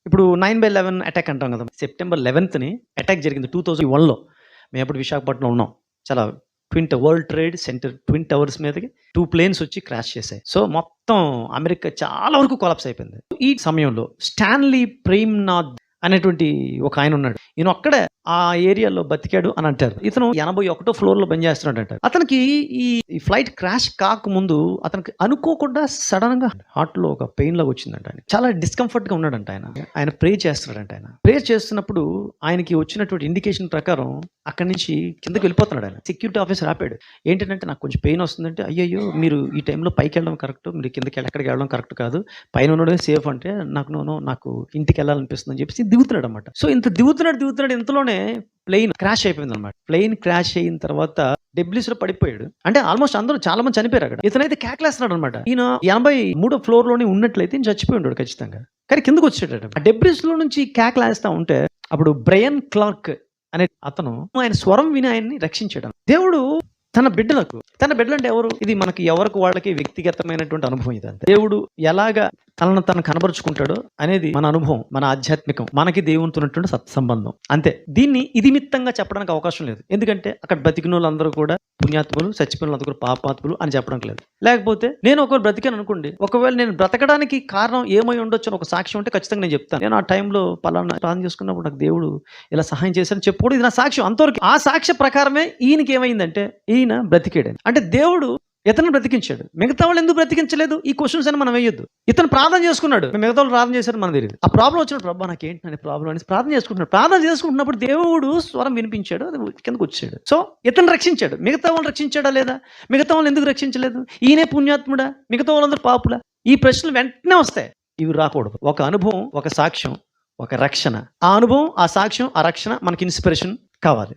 ఇప్పుడు 9/11 అటాక్ అంటాం కదా! సెప్టెంబర్ 11థ్‌ని అటాక్ జరిగింది 2001లో. మేమప్పుడు విశాఖపట్నంలో ఉన్నాం. చాలా world trade centre twin towers మీదకి 2 ప్లేన్స్ వచ్చి క్రాష్ చేశాయి. సో, మొత్తం అమెరికా చాలా వరకు కొలాప్స్ అయిపోయింది. ఈ సమయంలో స్టాన్లీ ప్రేమ్‌నాథ్ అనేటువంటి ఒక ఆయన ఉన్నాడు. ఈయన ఒక్కడే ఆ ఏరియాలో బతికాడు అని అంటారు. ఇతను 81 ఫ్లోర్‌లో పనిచేస్తున్నాడంట. అతనికి ఈ ఫ్లైట్ క్రాష్ కాకముందు అతనికి అనుకోకుండా సడెన్‌గా హార్ట్‌లో ఒక పెయిన్ లాగా వచ్చిందంట ఆయనకి. చాలా డిస్కంఫర్ట్‌గా ఉన్నాడంట ఆయన. ఆయన ప్రే చేస్తున్నాడంట ఆయన. ప్రే చేస్తున్నప్పుడు ఆయనకి వచ్చినటువంటి ఇండికేషన్ ప్రకారం అక్కడి నుంచి కిందకి వెళ్ళిపోతున్నాడు ఆయన. సెక్యూరిటీ ఆఫీసర్ ఆపాడు. ఏంటంటే నాకు కొంచెం పెయిన్ వస్తుందంటే, అయ్యయ్యో! మీరు ఈ టైంలో పైకెళ్ళడం కరెక్ట్. మీరు ఎక్కడికి వెళ్ళడం కరెక్ట్ కాదు. పైన ఉండడమే సేఫ్ అంటే నాకు ఇంటికి వెళ్ళాలనిపిస్తుందని చెప్పేసి దిగుతున్నాడన్నమాట. సో, ఇంత దిగుతున్నాడు ఇంతలోనే ప్లేన్ క్రాష్ అయిపోయిందన్నమాట. ప్లేన్ క్రాష్ అయిన తర్వాత డెబ్లిస్‌లో పడిపోయాడు. అంటే ఆల్మోస్ట్ అందరూ చాలా మంది చనిపోయారు అక్కడ. ఇతనైతే కేకలేస్తున్నాడన్నమాట. ఈయన 83 ఫ్లోర్‌లోనే ఉన్నట్లయితే ఈయన చచ్చిపోయి ఉంటాడు ఖచ్చితంగా. కానీ కిందకొచ్చేసాడట. ఆ డెబ్రిస్‌లో నుంచి కేకలేస్తా ఉంటే అప్పుడు బ్రయన్ క్లార్క్ అనే అతను ఆయన స్వరం విని ఆయన్ని రక్షించాడు. దేవుడు తన బిడ్డలంటే ఎవరు? ఇది మనకి ఎవరికి వాళ్ళకి వ్యక్తిగతమైనటువంటి అనుభవం ఇదంతా. దేవుడు ఎలాగా తనను కనబరుచుకుంటాడో అనేది మన అనుభవం, మన ఆధ్యాత్మికం, మనకి దేవునితో ఉన్నటువంటి సత్సంబంధం అంతే. దీన్ని ఇదిమిత్తంగా చెప్పడానికి అవకాశం లేదు. ఎందుకంటే అక్కడ బతికినోళ్ళందరూ కూడా పుణ్యాత్ములు, చచ్చిపోయిన వాళ్ళందరూ కూడా పాపాత్ములు అని చెప్పడానికి లేదు. లేకపోతే నేను ఒకవేళ బ్రతికాను అనుకోండి, ఒకవేళ నేను బ్రతకడానికి కారణం ఏమై ఉండొచ్చు అని ఒక సాక్ష్యం ఉంటే ఖచ్చితంగా నేను చెప్తాను. నేను ఆ టైంలో పలానా ప్రార్థన చేసుకున్నప్పుడు నాకు దేవుడు ఇలా సహాయం చేశారని చెప్పుకోవడం ఇది నా సాక్ష్యం. అంతవరకు ఆ సాక్ష్య ప్రకారమే ఈయనకి ఏమైందంటే ఈయన బ్రతికాడని. అంటే దేవుడు ఇతను బ్రతికించాడు. మిగతా వాళ్ళు ఎందుకు బ్రతికించలేదు? ఈ క్వశ్చన్స్ అని మనం వేయొద్దు. ఇతను ప్రార్థన చేసుకున్నాడు, మిగతా వాళ్ళు ప్రార్థన చేశారు మనకు తెలియదు. ఆ ప్రాబ్లం వచ్చినప్పుడు ప్రభా నాకేంటి అని ప్రాబ్లం అని ప్రార్థన చేసుకుంటున్నప్పుడు దేవుడు స్వరం వినిపించాడు, అది కిందకు వచ్చాడు. సో ఇతను రక్షించాడు. మిగతా వాళ్ళు రక్షించాడా లేదా? మిగతా వాళ్ళు ఎందుకు రక్షించలేదు? ఈయనే పుణ్యాత్ముడా, మిగతా వాళ్ళందరూ పాపులా? ఈ ప్రశ్నలు వెంటనే వస్తాయి. ఇవి రాకూడదు. ఒక అనుభవం, ఒక సాక్ష్యం, ఒక రక్షణ. ఆ అనుభవం, ఆ సాక్ష్యం, ఆ రక్షణ మనకి ఇన్స్పిరేషన్ కావాలి.